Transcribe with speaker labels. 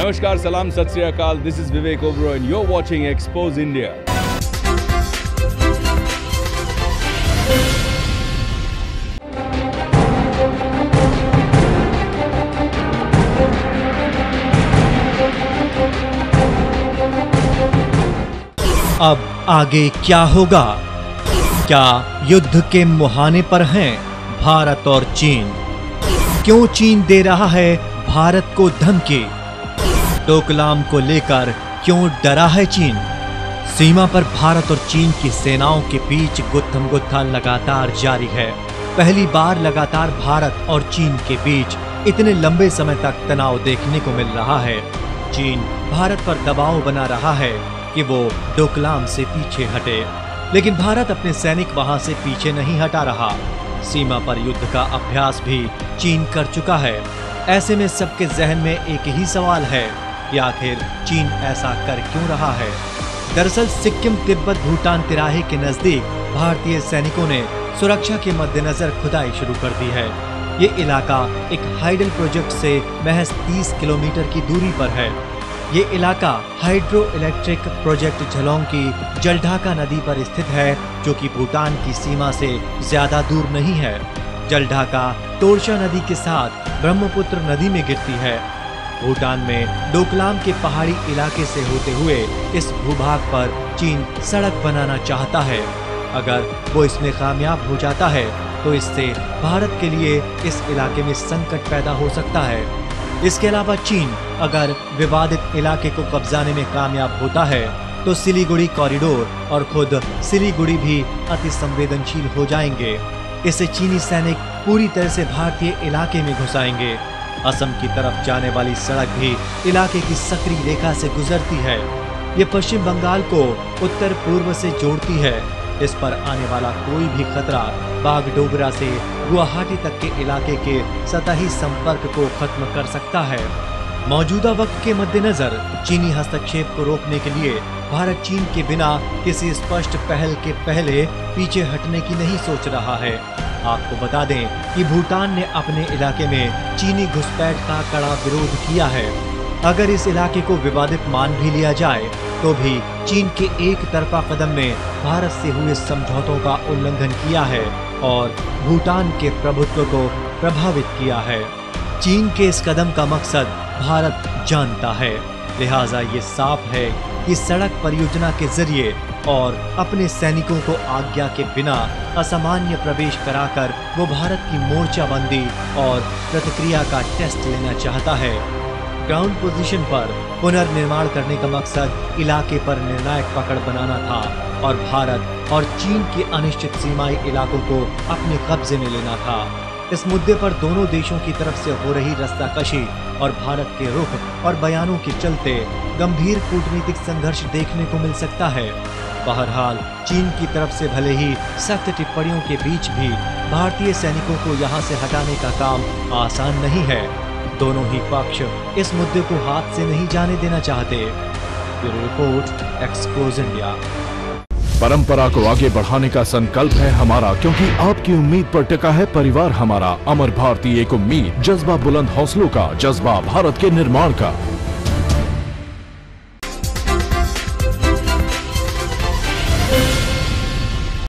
Speaker 1: नमस्कार, सलाम, सत श्री अकाल। This is Vivek Oberoi and you are watching expose India.
Speaker 2: अब आगे क्या होगा? क्या युद्ध के मुहाने पर हैं भारत और चीन? क्यों चीन दे रहा है भारत को धमकी? डोकलाम को लेकर क्यों डरा है चीन? सीमा पर भारत और चीन की सेनाओं के बीच गुत्थम गुत्था लगातार जारी है। पहली बार लगातार भारत और चीन के बीच इतने लंबे समय तक तनाव देखने को मिल रहा है। चीन भारत पर दबाव बना रहा है कि वो डोकलाम से पीछे हटे, लेकिन भारत अपने सैनिक वहां से पीछे नहीं हटा रहा। सीमा पर युद्ध का अभ्यास भी चीन कर चुका है। ऐसे में सबके जहन में एक ही सवाल है कि आखिर चीन ऐसा कर क्यों रहा है? दरअसल सिक्किम तिब्बत भूटान तिराहे के नजदीक भारतीय सैनिकों ने सुरक्षा के मद्देनजर खुदाई शुरू कर दी है। ये इलाका एक हाइडल प्रोजेक्ट से महज 30 किलोमीटर की दूरी पर है। ये इलाका हाइड्रो इलेक्ट्रिक प्रोजेक्ट झलोंग की जलढाका नदी पर स्थित है, जो कि भूटान की सीमा से ज्यादा दूर नहीं है। जलढाका तोरशा नदी के साथ ब्रह्मपुत्र नदी में गिरती है। भूटान में डोकलाम के पहाड़ी इलाके से होते हुए इस भूभाग पर चीन सड़क बनाना चाहता है। अगर वो इसमें कामयाब हो जाता है तो इससे भारत के लिए इस इलाके में संकट पैदा हो सकता है। इसके अलावा चीन अगर विवादित इलाके को कब्जाने में कामयाब होता है तो सिलीगुड़ी कॉरिडोर और खुद सिलीगुड़ी भी अति संवेदनशील हो जाएंगे। इससे चीनी सैनिक पूरी तरह से भारतीय इलाके में घुस आएंगे। असम की तरफ जाने वाली सड़क भी इलाके की सक्रिय रेखा से गुजरती है। ये पश्चिम बंगाल को उत्तर पूर्व से जोड़ती है। इस पर आने वाला कोई भी खतरा बागडोगरा से गुवाहाटी तक के इलाके के सतही संपर्क को खत्म कर सकता है। मौजूदा वक्त के मद्देनजर चीनी हस्तक्षेप को रोकने के लिए भारत चीन के बिना किसी स्पष्ट पहल के पहले पीछे हटने की नहीं सोच रहा है। आपको बता दें कि भूटान ने अपने इलाके में चीनी घुसपैठ का कड़ा विरोध किया है। अगर इस इलाके को विवादित मान भी लिया जाए तो भी चीन के एक तरफा कदम ने भारत से हुए समझौतों का उल्लंघन किया है और भूटान के प्रभुत्व को प्रभावित किया है। चीन के इस कदम का मकसद भारत जानता है, लिहाजा ये साफ है कि सड़क परियोजना के जरिए और अपने सैनिकों को आज्ञा के बिना असामान्य प्रवेश कराकर वो भारत की मोर्चाबंदी और प्रतिक्रिया का टेस्ट लेना चाहता है। ग्राउंड पोजीशन पर पुनर्निर्माण करने का मकसद इलाके पर निर्णायक पकड़ बनाना था और भारत और चीन के अनिश्चित सीमाई इलाकों को अपने कब्जे में लेना था। इस मुद्दे पर दोनों देशों की तरफ से हो रही रस्साकशी और भारत के रुख और बयानों के चलते गंभीर कूटनीतिक संघर्ष देखने को मिल सकता है। बहरहाल चीन की तरफ से भले ही सख्त टिप्पणियों के बीच भी भारतीय सैनिकों को यहां से हटाने का काम आसान नहीं है। दोनों ही पक्ष इस मुद्दे को हाथ से नहीं जाने देना चाहते। Bureau report, expose India.
Speaker 3: परंपरा को आगे बढ़ाने का संकल्प है हमारा, क्योंकि आपकी उम्मीद पर टिका है परिवार हमारा। अमर भारती एक उम्मीद, जज्बा बुलंद हौसलों का, जज्बा भारत के निर्माण का।